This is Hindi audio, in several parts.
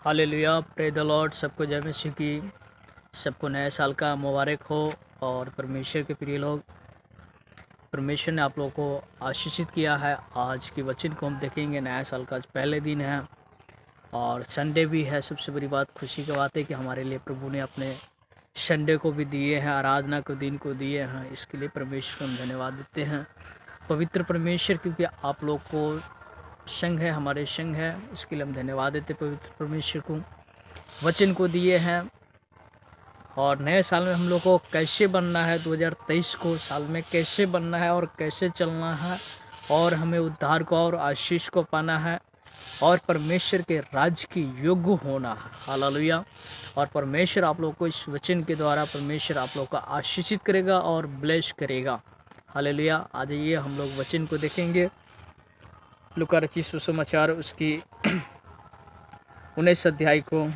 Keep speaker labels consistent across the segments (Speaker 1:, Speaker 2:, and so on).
Speaker 1: Hallelujah, praise the Lord. सबको जय मसीह की। सबको नए साल का मुबारक हो। और परमेश्वर के प्रिय लोग, परमेश्वर ने आप लोगों को आशीषित किया है। आज की वचन को हम देखेंगे। नया साल का आज पहले दिन है और संडे भी है। सबसे बड़ी बात, खुशी की बात है कि हमारे लिए प्रभु ने अपने संडे को भी दिए हैं, आराधना को दिन को दिए हैं। इसके लिए परमेश्वर को हम धन्यवाद देते हैं, पवित्र परमेश्वर, क्योंकि आप लोग को संग है, हमारे संग है। इसके लिए हम धन्यवाद देते पवित्र परमेश्वर को, वचन को दिए हैं। और नए साल में हम लोग को कैसे बनना है, 2023 को साल में कैसे बनना है और कैसे चलना है, और हमें उद्धार को और आशीष को पाना है और परमेश्वर के राज्य की योग्य होना है। हालेलुया। और परमेश्वर आप लोग को इस वचन के द्वारा परमेश्वर आप लोग को आशीषित करेगा और ब्लेस करेगा। हालेलुया। आज ये हम लोग वचन को देखेंगे। लूका रचित सुसमाचार उसकी 19 अध्याय को।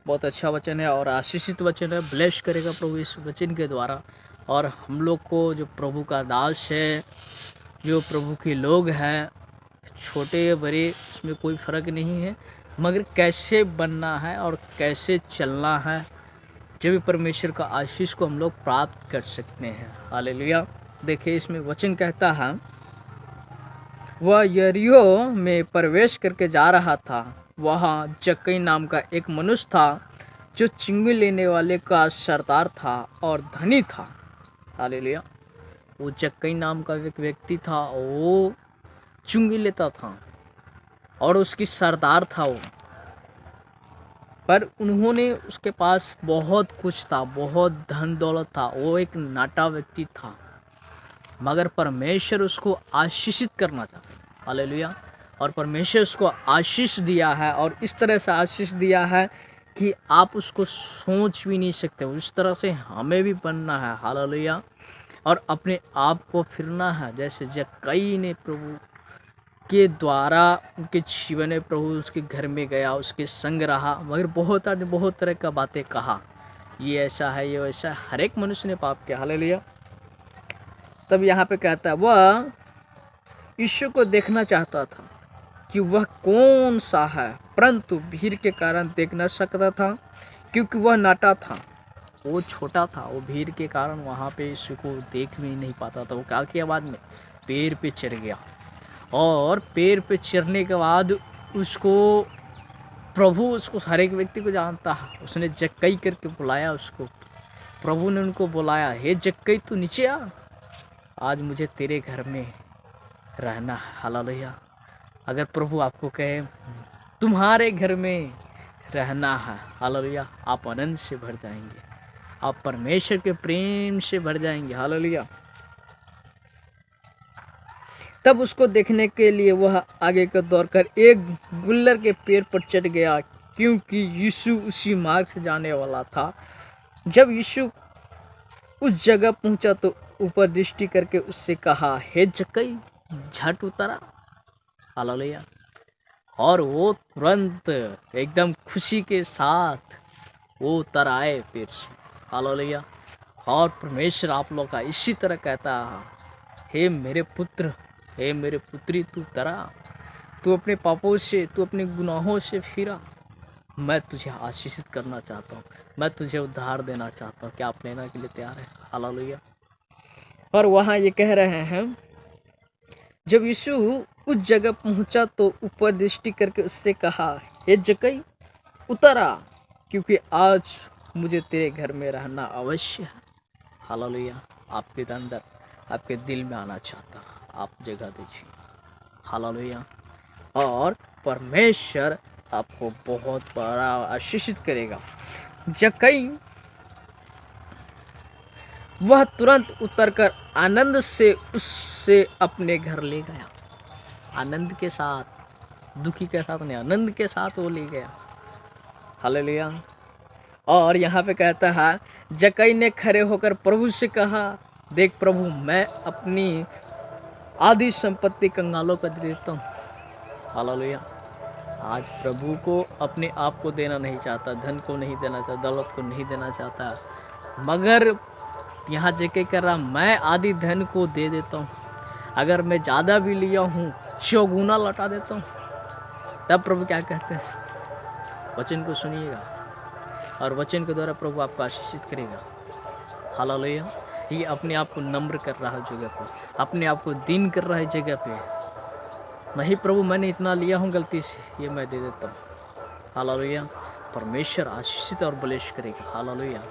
Speaker 1: बहुत अच्छा वचन है और आशीषित वचन है। ब्लेस करेगा प्रभु इस वचन के द्वारा। और हम लोग को, जो प्रभु का दास है, जो प्रभु के लोग हैं, छोटे बड़े, उसमें कोई फ़र्क नहीं है, मगर कैसे बनना है और कैसे चलना है, जब भी परमेश्वर का आशीष को हम लोग प्राप्त कर सकते हैं। हालेलुया। देखिए, इसमें वचन कहता है, वह यरीहो में प्रवेश करके जा रहा था। वहाँ जक्कई नाम का एक मनुष्य था, जो चुंगी लेने वाले का सरदार था और धनी था। हालेलुया। वो जक्कई नाम का एक व्यक्ति था, वो चुंगी लेता था और उसकी सरदार था वो। पर उन्होंने, उसके पास बहुत कुछ था, बहुत धन दौलत था, वो एक नाटा व्यक्ति था, मगर परमेश्वर उसको आशीषित करना चाहता है। हालेलुया। और परमेश्वर उसको आशीष दिया है, और इस तरह से आशीष दिया है कि आप उसको सोच भी नहीं सकते। उस तरह से हमें भी बनना है। हालेलुया। और अपने आप को फिरना है, जैसे जक्कई ने प्रभु के द्वारा उनके जीवन में प्रभु उसके घर में गया, उसके संग रहा, मगर बहुत आदमी बहुत तरह का बातें कहा, ये ऐसा है, ये वैसा है। हर एक मनुष्य ने पाप किया। हालेलुया। तब यहाँ पे कहता है, वह यीशु को देखना चाहता था कि वह कौन सा है, परंतु भीड़ के कारण देख न सकता था, क्योंकि वह नाटा था, वो छोटा था। वो भीड़ के कारण वहाँ पे यीशु को देख भी नहीं पाता था। वो क्या किया, बाद में पेड़ पे चढ़ गया, और पेड़ पे चढ़ने के बाद उसको, प्रभु उसको हर एक व्यक्ति को जानता है, उसने जक्कई करके बुलाया उसको। प्रभु ने उनको बुलाया, हे जक्कई, तू नीचे आ, आज मुझे तेरे घर में रहना है। हालेलुया। अगर प्रभु आपको कहे तुम्हारे घर में रहना है, हालेलुया, आप आनंद से भर जाएंगे, आप परमेश्वर के प्रेम से भर जाएंगे। हालेलुया। तब उसको देखने के लिए वह आगे को दौड़कर एक गुल्लर के पेड़ पर चढ़ गया, क्योंकि यीशु उसी मार्ग से जाने वाला था। जब यीशु उस जगह पहुंचा तो ऊपर दृष्टि करके उससे कहा, हे जक्कई, झट उतरा। हालेलुया। और वो तुरंत एकदम खुशी के साथ वो उतर आए पेड़ से। हालेलुया। और परमेश्वर आप लोग का इसी तरह कहता है, हे मेरे पुत्र, हे मेरे पुत्री, तू उतरा, तू अपने पापों से, तू अपने गुनाहों से फिरा। मैं तुझे आशीषित करना चाहता हूँ, मैं तुझे उद्धार देना चाहता हूँ। क्या आप लेना के लिए तैयार है? हालेलुया। और वहाँ ये कह रहे हैं, जब यीशु उस जगह पहुंचा तो ऊपर दृष्टि करके उससे कहा, हे जक्कई, उतरा, क्योंकि आज मुझे तेरे घर में रहना अवश्य है। हालेलुया। आपके अंदर, आपके दिल में आना चाहता, आप जगह दीजिए। हालेलुया। और परमेश्वर आपको बहुत बड़ा आशीषित करेगा। जक्कई वह तुरंत उतरकर आनंद से उससे अपने घर ले गया। आनंद के साथ, दुखी के साथ नहीं, आनंद के साथ वो ले गया। हालेलुया। और यहाँ पे कहता है, जक्कई ने खड़े होकर प्रभु से कहा, देख प्रभु, मैं अपनी आधी संपत्ति कंगालों को दे देता हूँ। हालेलुया। आज प्रभु को अपने आप को देना नहीं चाहता, धन को नहीं देना चाहता, दौलत को नहीं देना चाहता, मगर यहाँ जक्कई कर रहा, मैं आधी धन को दे देता हूँ, अगर मैं ज़्यादा भी लिया हूँ 100 गुना लौटा देता हूँ। तब प्रभु क्या कहते हैं, वचन को सुनिएगा और वचन के द्वारा प्रभु आपको आशीषित करेगा। हालेलुया। ये अपने आप को नम्र कर रहा है जगह पर, अपने आप को दीन कर रहा है जगह पे। नहीं प्रभु मैंने इतना लिया हूँ गलती से, ये मैं दे देता हूँ। हालेलुया। परमेश्वर आशीषित और बलेश करेगा। हालेलुया।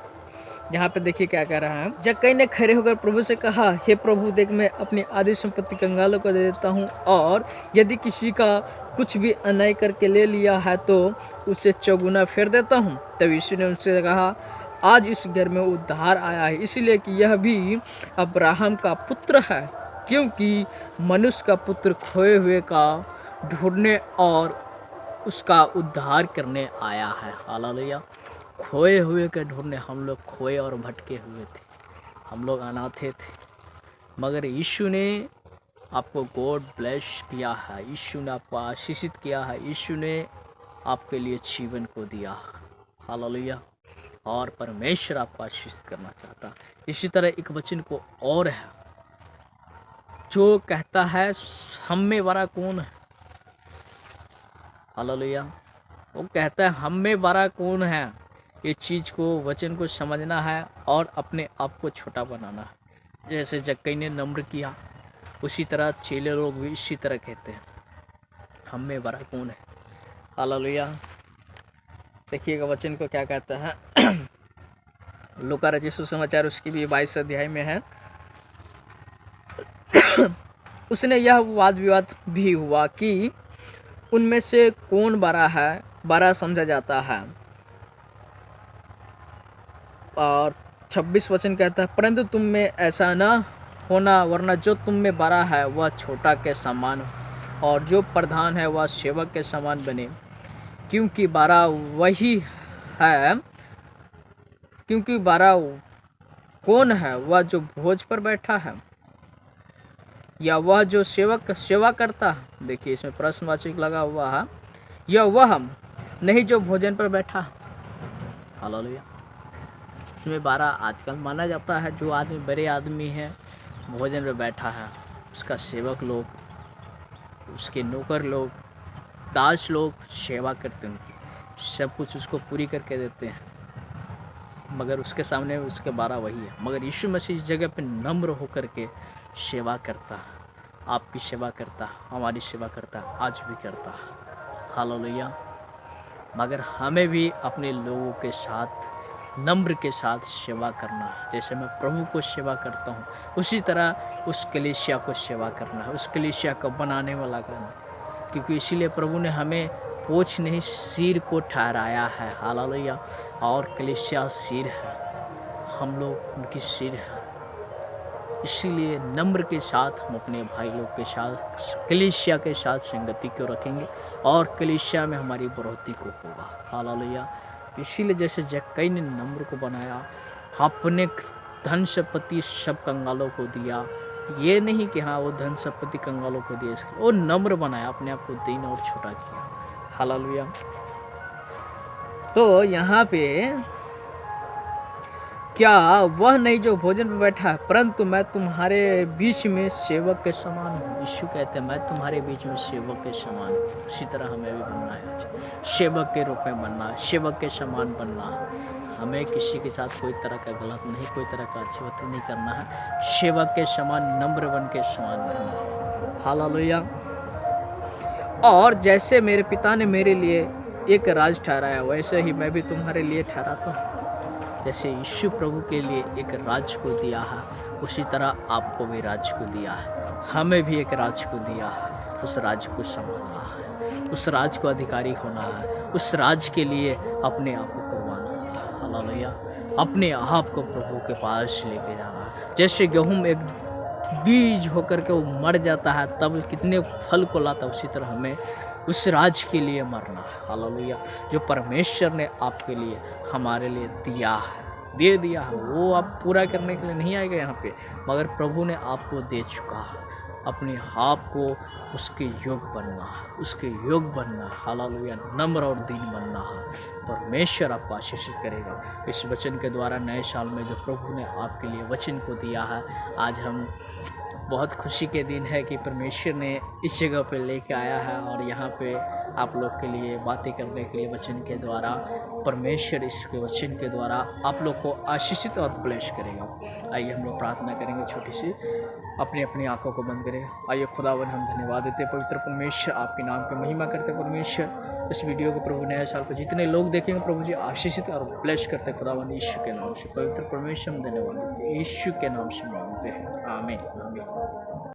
Speaker 1: यहाँ पे देखिए क्या कह रहा है। जक्कई ने खड़े होकर प्रभु से कहा, हे प्रभु देख मैं अपनी आधी संपत्ति कंगालों को दे देता हूँ, और यदि किसी का कुछ भी अन्याय करके ले लिया है तो उसे चौगुना फेर देता हूँ। तब यीशु ने उनसे कहा, आज इस घर में उद्धार आया है, इसलिए कि यह भी अब्राहम का पुत्र है, क्योंकि मनुष्य का पुत्र खोए हुए का ढूंढने और उसका उद्धार करने आया है। हालेलुया। खोए हुए के ढूंढने, हम लोग खोए और भटके हुए थे, हम लोग अनाथे थे, मगर यीशु ने आपको गॉड ब्लेस किया है, यीशु ने आपको आशीषित किया है, यीशु ने आपके लिए जीवन को दिया। हालेलुया। और परमेश्वर आपको आशीषित करना चाहता है। इसी तरह एक वचन को और है जो कहता है, हम में बड़ा कौन है। हालेलुया। वो कहता है हम में बड़ा कौन है। ये चीज़ को, वचन को समझना है और अपने आप को छोटा बनाना है। जैसे जक्कई ने नम्र किया, उसी तरह चेले लोग भी इसी तरह कहते हैं, हम में बड़ा कौन है। हालेलुया। देखिएगा वचन को क्या कहता है। लूका रचित सुसमाचार उसकी भी 22 अध्याय में है। उसने यह वाद विवाद भी हुआ कि उनमें से कौन बड़ा है, बड़ा समझा जाता है। और 26 वचन कहता है, परंतु तुम में ऐसा न होना, वरना जो तुम में बड़ा है वह छोटा के समान, और जो प्रधान है वह सेवक के समान बने। क्योंकि बड़ा वही है, क्योंकि बड़ा कौन है, वह जो भोज पर बैठा है या वह जो सेवा करता है। देखिए इसमें प्रश्नवाचक लगा हुआ है, या वह नहीं जो भोजन पर बैठा। हालेलुया। इसमें 12 आजकल माना जाता है, जो आदमी बड़े आदमी है भोजन पर बैठा है, उसका सेवक लोग, उसके नौकर लोग, दास लोग सेवा करते हैं, उनकी सब कुछ उसको पूरी करके देते हैं, मगर उसके सामने उसके 12 वही है। मगर यीशु मसीह इस जगह पे नम्र होकर के सेवा करता, आपकी सेवा करता, हमारी सेवा करता, आज भी करता। हालेलुया। मगर हमें भी अपने लोगों के साथ नम्र के साथ सेवा करना है। जैसे मैं प्रभु को सेवा करता हूँ, उसी तरह उस कलीसिया को सेवा करना है, उस कलीसिया को बनाने वाला करना, क्योंकि इसीलिए प्रभु ने हमें पोछ नहीं सिर को ठहराया है। हालेलुया। और कलीसिया सिर है, हम लोग उनकी सिर है। इसीलिए नम्र के साथ हम अपने भाई लोग के साथ, कलीसिया के साथ संगति को रखेंगे और कलीसिया में हमारी बढ़ोतरी को होगा। हालेलुया। इसीलिए जैसे जक्कई ने नम्र को बनाया, अपने धन संपत्ति सब कंगालों को दिया। ये नहीं कि हाँ वो धन संपत्ति कंगालों को दिया, इसलिए वो नम्र बनाया, अपने आप को दीन और छोटा किया। हालेलुया। तो यहाँ पे क्या वह नहीं जो भोजन पर बैठा है, परंतु मैं तुम्हारे बीच में सेवक के समान हूँ। यीशु कहते हैं मैं तुम्हारे बीच में सेवक के समान हूँ। उसी तरह हमें भी बनना है, सेवक के रूप में बनना है, सेवक के समान बनना है। हमें किसी के साथ कोई तरह का गलत नहीं, कोई तरह का अच्छी बात नहीं करना है, सेवक के समान नम्र बन के समान बनना है। हालेलुया। और जैसे मेरे पिता ने मेरे लिए एक राज ठहराया, वैसे ही मैं भी तुम्हारे लिए ठहराता हूँ। जैसे यीशु प्रभु के लिए एक राज को दिया है, उसी तरह आपको भी राज को दिया है, हमें भी एक राज को दिया है। उस राज को संभालना है, उस राज को अधिकारी होना है, उस राज के लिए अपने आप को कुर्बान करना है। हालेलुया। अपने आप को प्रभु के पास लेके जाना है। जैसे गेहूँ एक बीज होकर के वो मर जाता है तब कितने फल को लाता है, उसी तरह हमें उस राज के लिए मरना है। हालेलुया। जो परमेश्वर ने आपके लिए, हमारे लिए दिया है, दे दिया है, वो आप पूरा करने के लिए नहीं आएगा यहाँ पे, मगर प्रभु ने आपको दे चुका है। अपने आप को उसके योग बनना है, उसके योग बनना है। हालेलुया। नम्र और दीन बनना है। परमेश्वर आपको आशीषित करेगा इस वचन के द्वारा। नए साल में जो प्रभु ने आपके लिए वचन को दिया है, आज हम बहुत खुशी के दिन है कि परमेश्वर ने इस जगह पे लेके आया है और यहाँ पे आप लोग के लिए बातें करने के लिए वचन के द्वारा। परमेश्वर इसके वचन के द्वारा आप लोग को आशीषित और ब्लेस करेगा। आइए हम लोग प्रार्थना करेंगे छोटी सी, अपनी अपनी आंखों को बंद करें। आइए खुदावन हम धन्यवाद देते हैं पवित्र परमेश्वर, आपके नाम की महिमा करते हैं परमेश्वर। इस वीडियो को प्रभु नया साल को जितने लोग देखेंगे प्रभु जी आशीषित और ब्लेस करते हैं खुदावन यीशु के नाम से। पवित्र परमेश्वर हम धन्यवाद देते हैं, यीशु के नाम से मांगते हैं, आमीन आमीन।